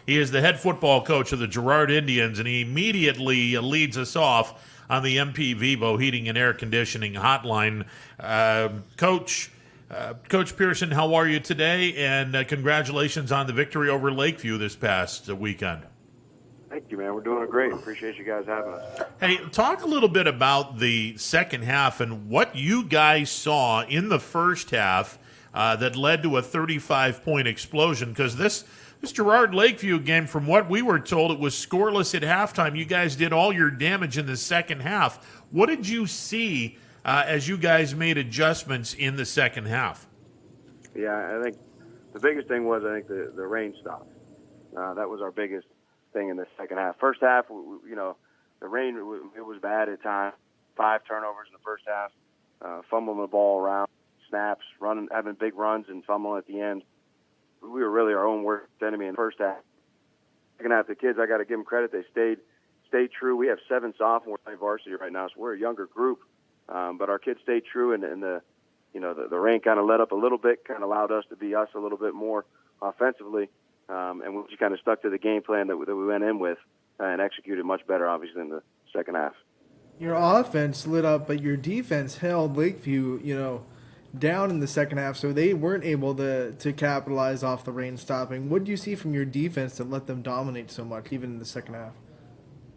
He is the head football coach of the Girard Indians, and he immediately leads us off on the MP Vivo Heating and Air Conditioning Hotline. Coach Pearson, how are you today? And congratulations on the victory over Lakeview this past weekend. Thank you, man. We're doing great. Appreciate you guys having us. Hey, talk a little bit about the second half and what you guys saw in the first half that led to a 35-point explosion. Because this Girard Lakeview game, from what we were told, it was scoreless at halftime. You guys did all your damage in the second half. What did you see as you guys made adjustments in the second half? Yeah, I think the biggest thing was the rain stopped. That was our biggest thing in the second half. First half, the rain, it was bad at times. 5 turnovers in the first half, fumbling the ball around, snaps, having big runs and fumbling at the end. We were really our own worst enemy in the first half. Second half, the kids, I got to give them credit. They stayed true. We have 7 sophomores playing varsity right now, so we're a younger group. But our kids stayed true, and the rain kind of let up a little bit, kind of allowed us to be us a little bit more offensively. And we just kind of stuck to the game plan that we went in with and executed much better, obviously, in the second half. Your offense lit up, but your defense held Lakeview, down in the second half, so they weren't able to capitalize off the rain stopping. What do you see from your defense that let them dominate so much, even in the second half?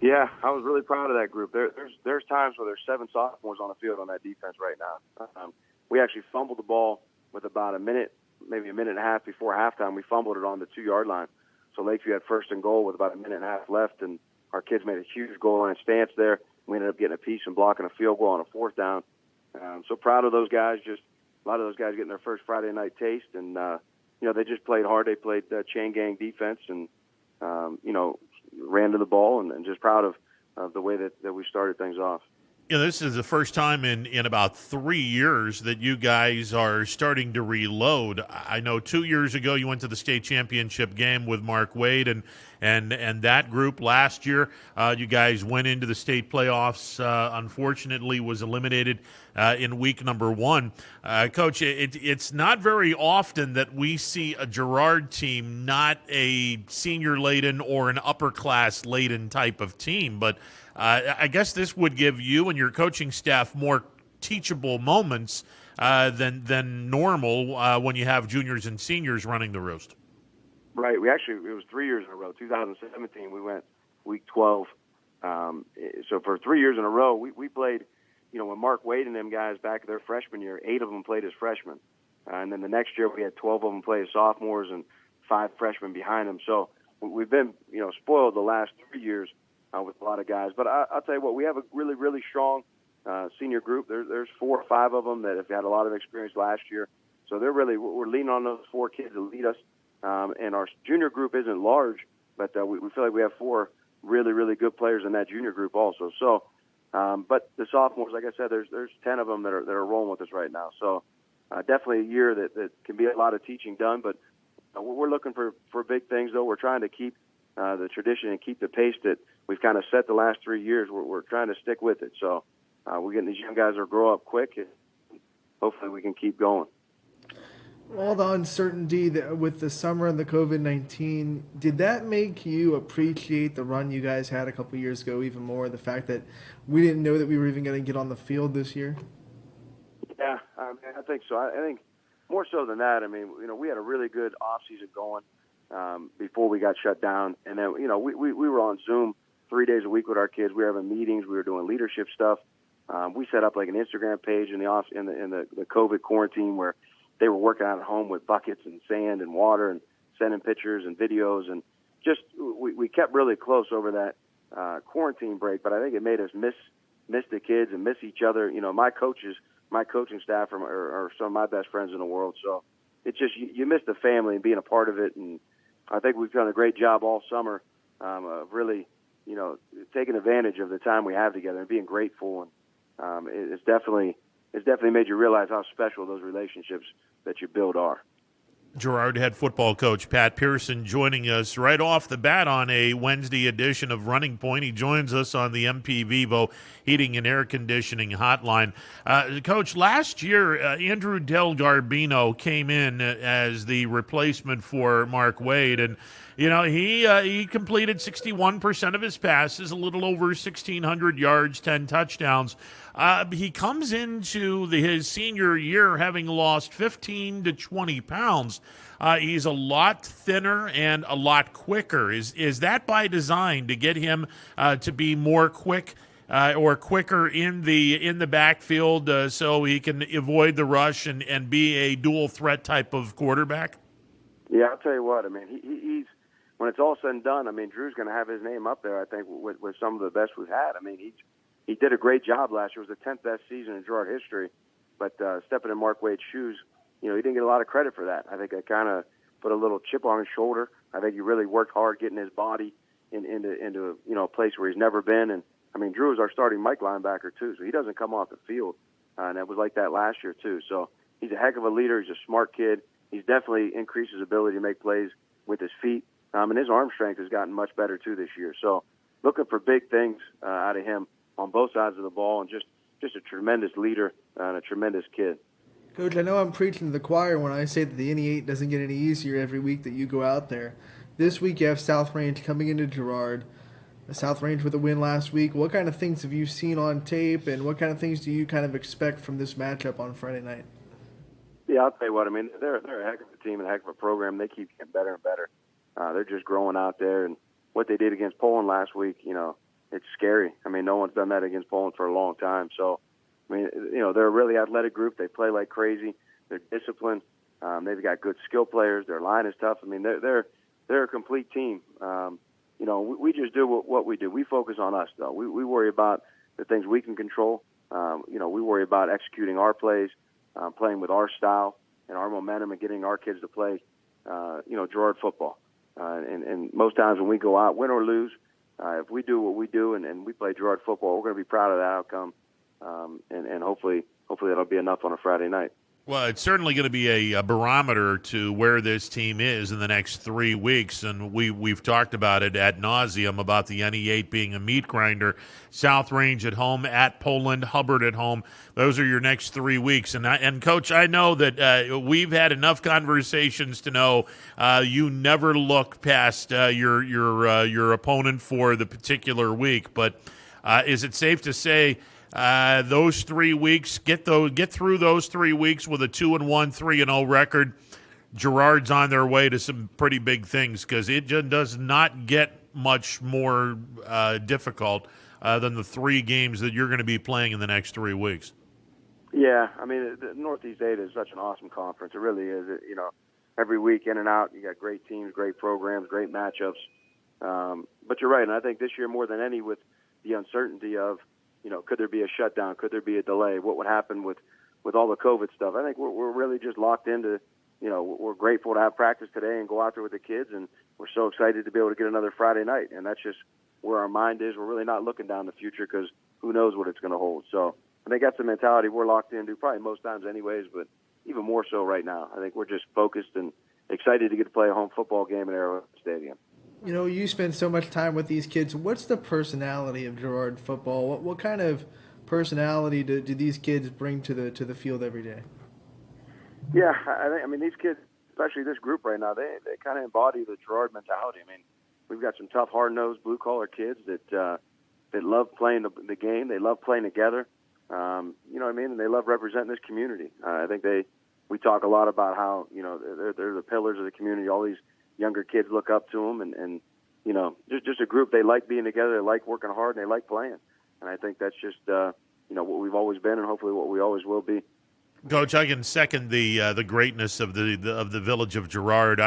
Yeah, I was really proud of that group. There's times where there's 7 sophomores on the field on that defense right now. We actually fumbled the ball with about maybe a minute and a half before halftime. We fumbled it on the 2-yard line. So Lakeview had first and goal with about a minute and a half left, and our kids made a huge goal line stance there. We ended up getting a piece and blocking a field goal on a 4th down. So proud of those guys. Just a lot of those guys getting their first Friday night taste, and they just played hard. They played chain gang defense, and ran to the ball, and just proud of the way that we started things off. This is the first time in about 3 years that you guys are starting to reload. I know 2 years ago you went to the state championship game with Mark Wade and that group. Last year you guys went into the state playoffs. Unfortunately, was eliminated in week number 1. Coach, it's not very often that we see a Girard team not a senior-laden or an upper-class-laden type of team, but I guess this would give you and your coaching staff more teachable moments than normal when you have juniors and seniors running the roost. Right. It was 3 years in a row. 2017, we went week 12. So for 3 years in a row, we played, when Mark Wade and them guys back their freshman year, 8 of them played as freshmen. And then the next year we had 12 of them play as sophomores and 5 freshmen behind them. So we've been, spoiled the last 3 years with a lot of guys. But I'll tell you what, we have a really, really strong senior group. There's 4 or 5 of them that have had a lot of experience last year. So we're leaning on those 4 kids to lead us. And our junior group isn't large, but we feel like we have 4 really, really good players in that junior group also. So, but the sophomores, like I said, there's 10 of them that are rolling with us right now. So definitely a year that can be a lot of teaching done, but we're looking for big things, though. We're trying to keep the tradition and keep the pace that we've kind of set the last 3 years. We're trying to stick with it. So we're getting these young guys to grow up quick, and hopefully we can keep going. All the uncertainty with the summer and the COVID-19, did that make you appreciate the run you guys had a couple years ago even more? The fact that we didn't know that we were even going to get on the field this year? Yeah, I think so. I think more so than that, we had a really good off-season going before we got shut down. And then, we were on Zoom 3 days a week with our kids. We were having meetings. We were doing leadership stuff. We set up like an Instagram page in the COVID quarantine where they were working out at home with buckets and sand and water and sending pictures and videos. And just we kept really close over that quarantine break. But I think it made us miss the kids and miss each other. My coaching staff are some of my best friends in the world. So it's just you miss the family and being a part of it. And I think we've done a great job all summer of really, taking advantage of the time we have together and being grateful. And it's definitely made you realize how special those relationships that you build are. Girard head football coach Pat Pearson joining us right off the bat on a Wednesday edition of Running Point. He joins us on the MP Vivo Heating and Air Conditioning Hotline. Coach, last year, Andrew Del Garbino came in as the replacement for Mark Wade, and He completed 61% of his passes, a little over 1,600 yards, 10 touchdowns. He comes into his senior year having lost 15 to 20 pounds. He's a lot thinner and a lot quicker. Is that by design to get him to be more quick or quicker in the backfield so he can avoid the rush and be a dual threat type of quarterback? Yeah, I'll tell you what. I mean, he's when it's all said and done. I mean, Drew's going to have his name up there. I think with some of the best we've had. I mean, he did a great job last year. It was the 10th best season in Girard history. But stepping in Mark Wade's shoes, he didn't get a lot of credit for that. I think I kind of put a little chip on his shoulder. I think he really worked hard getting his body into a place where he's never been. And I mean, Drew is our starting Mike linebacker too, so he doesn't come off the field, and it was like that last year too. So he's a heck of a leader. He's a smart kid. He's definitely increased his ability to make plays with his feet, and his arm strength has gotten much better too this year. So looking for big things out of him on both sides of the ball, and just a tremendous leader and a tremendous kid. Coach, I know I'm preaching to the choir when I say that the NE8 doesn't get any easier every week that you go out there. This week you have South Range coming into Girard. South Range with a win last week. What kind of things have you seen on tape, and what kind of things do you kind of expect from this matchup on Friday night? Yeah, I'll tell you what. I mean, they're a heck of a team and a heck of a program. They keep getting better and better. They're just growing out there, and what they did against Poland last week, it's scary. I mean, no one's done that against Poland for a long time. So, I mean, they're a really athletic group. They play like crazy. They're disciplined. They've got good skill players. Their line is tough. I mean, they're a complete team. We just do what we do. We focus on us, though. We worry about the things we can control. We worry about executing our plays, playing with our style and our momentum, and getting our kids to play, Girard football. And most times when we go out, win or lose, if we do what we do and we play Girard football, we're going to be proud of that outcome. And hopefully that'll be enough on a Friday night. Well, it's certainly going to be a barometer to where this team is in the next 3 weeks, and we've talked about it ad nauseum about the NE8 being a meat grinder. South Range at home, at Poland, Hubbard at home. Those are your next 3 weeks. And Coach, I know that we've had enough conversations to know you never look past your opponent for the particular week. But is it safe to say? Those 3 weeks, get through those 3 weeks with a 2-1, 3-0 record. Girard's on their way to some pretty big things, because it just does not get much more difficult than the 3 games that you're going to be playing in the next 3 weeks. Yeah, I mean, the Northeast 8 is such an awesome conference. It really is. Every week in and out, you got great teams, great programs, great matchups. But you're right, and I think this year more than any, with the uncertainty of, could there be a shutdown? Could there be a delay? What would happen with all the COVID stuff? I think we're really just locked into, we're grateful to have practice today and go out there with the kids, and we're so excited to be able to get another Friday night. And that's just where our mind is. We're really not looking down the future, because who knows what it's going to hold. So I think that's the mentality we're locked into, probably most times anyways, but even more so right now. I think we're just focused and excited to get to play a home football game at Arrowhead Stadium. You spend so much time with these kids. What's the personality of Girard football? What kind of personality do these kids bring to the field every day? Yeah, I mean, these kids, especially this group right now, they kind of embody the Girard mentality. I mean, we've got some tough, hard-nosed, blue-collar kids that love playing the game. They love playing together. You know what I mean? And they love representing this community. I think we talk a lot about how, they're the pillars of the community. All these younger kids look up to them, and just a group. They like being together, they like working hard, and they like playing. And I think that's just what we've always been, and hopefully what we always will be. Coach, I can second the greatness of the village of Girard.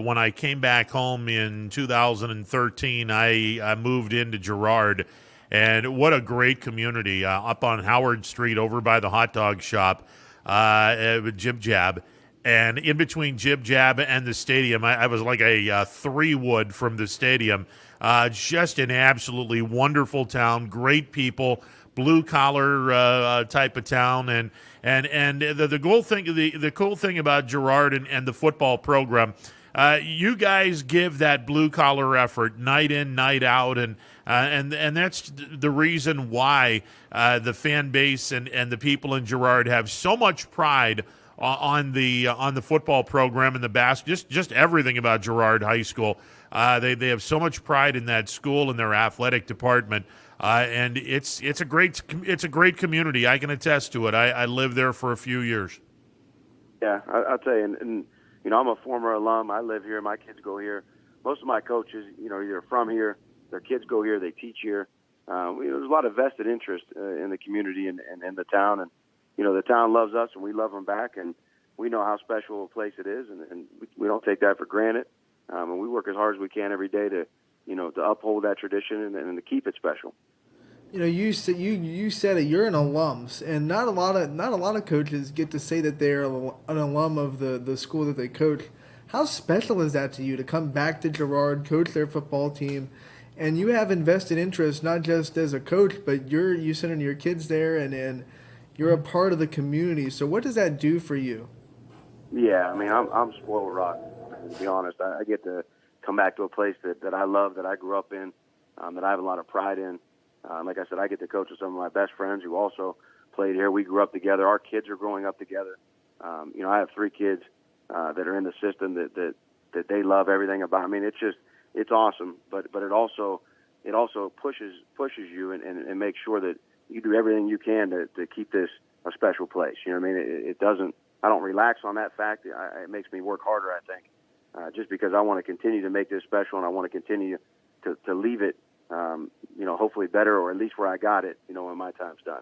When I came back home in 2013, I moved into Girard, and what a great community up on Howard Street over by the hot dog shop, Jib Jab. And in between Jib Jab and the stadium, I was like a 3-wood from the stadium. Just an absolutely wonderful town, great people, blue collar type of town, and the cool thing about Girard and the football program, you guys give that blue collar effort night in, night out, and that's the reason why the fan base and the people in Girard have so much pride on the football program and the just everything about Girard High School. They have so much pride in that school and their athletic department. And it's a great community. I can attest to it. I lived there for a few years. Yeah, I'll tell you, and I'm a former alum. I live here. My kids go here. Most of my coaches, either from here, their kids go here. They teach here. There's a lot of vested interest in the community and in the town, and the town loves us, and we love them back, and we know how special a place it is, and we don't take that for granted. And we work as hard as we can every day to uphold that tradition and to keep it special. You said it. You're an alum, and not a lot of coaches get to say that they're an alum of the school that they coach. How special is that to you to come back to Girard, coach their football team, and you have invested interest not just as a coach, but you sending your kids there, and you're a part of the community. So what does that do for you? Yeah, I mean, I'm spoiled rotten, to be honest. I get to come back to a place that I love, that I grew up in, that I have a lot of pride in. Like I said, I get to coach with some of my best friends who also played here. We grew up together. Our kids are growing up together. I have 3 kids that are in the system that they love everything about. I mean, it's awesome, but it also pushes you and makes sure that you do everything you can to keep this a special place. You know what I mean? It doesn't. I don't relax on that fact. It makes me work harder, I think, just because I want to continue to make this special, and I want to continue to leave it, hopefully better, or at least where I got it, when my time's done.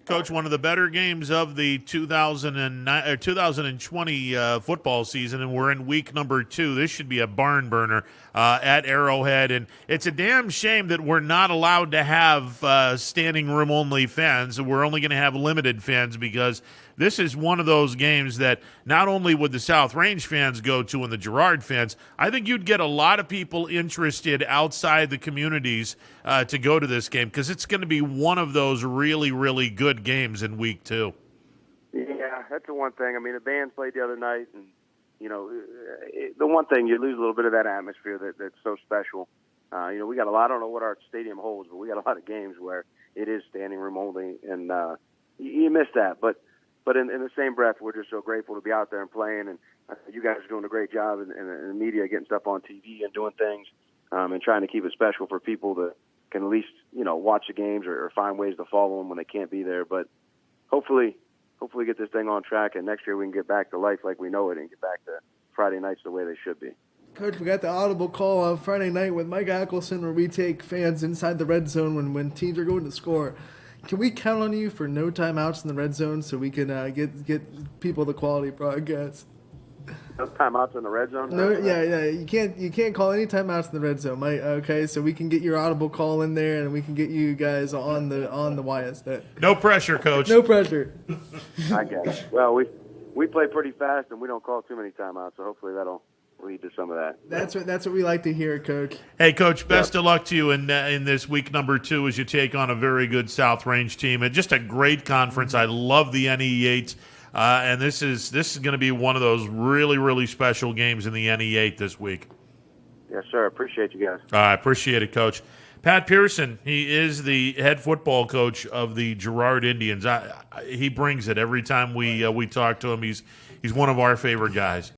Coach, one of the better games of the 2020 football season, and we're in week number 2. This should be a barn burner at Arrowhead, and it's a damn shame that we're not allowed to have standing room only fans. We're only going to have limited fans because this is one of those games that not only would the South Range fans go to and the Girard fans, I think you'd get a lot of people interested outside the communities to go to this game because it's going to be one of those really, really good games in week 2. Yeah, that's the one thing. I mean, the band played the other night, and, the one thing, you lose a little bit of that atmosphere that's so special. We got a lot, I don't know what our stadium holds, but we got a lot of games where it is standing room only, and you miss that. But in the same breath, we're just so grateful to be out there and playing, and you guys are doing a great job in the media, getting stuff on TV and doing things, and trying to keep it special for people to can at least watch the games or find ways to follow them when they can't be there. But hopefully get this thing on track, and next year we can get back to life like we know it and get back to Friday nights the way they should be. Coach, we got the audible call on Friday night with Mike Ackelson where we take fans inside the red zone when teams are going to score. Can we count on you for no timeouts in the red zone so we can get people the quality broadcast? No timeouts in the red zone? No, yeah. You can't call any timeouts in the red zone, Mike. Okay, so we can get your audible call in there and we can get you guys on the YS. No pressure, Coach. No pressure. I get it. Well, we play pretty fast and we don't call too many timeouts, so hopefully that'll lead to some of that. That's what we like to hear, Coach. Hey, Coach, best of luck to you in this week number 2 as you take on a very good South Range team. And just a great conference. I love the NE8. And this is going to be one of those really, really special games in the NE8 this week. Yes, sir. Appreciate you guys. I appreciate it, Coach. Pat Pearson, he is the head football coach of the Girard Indians. He brings it every time we talk to him. He's one of our favorite guys.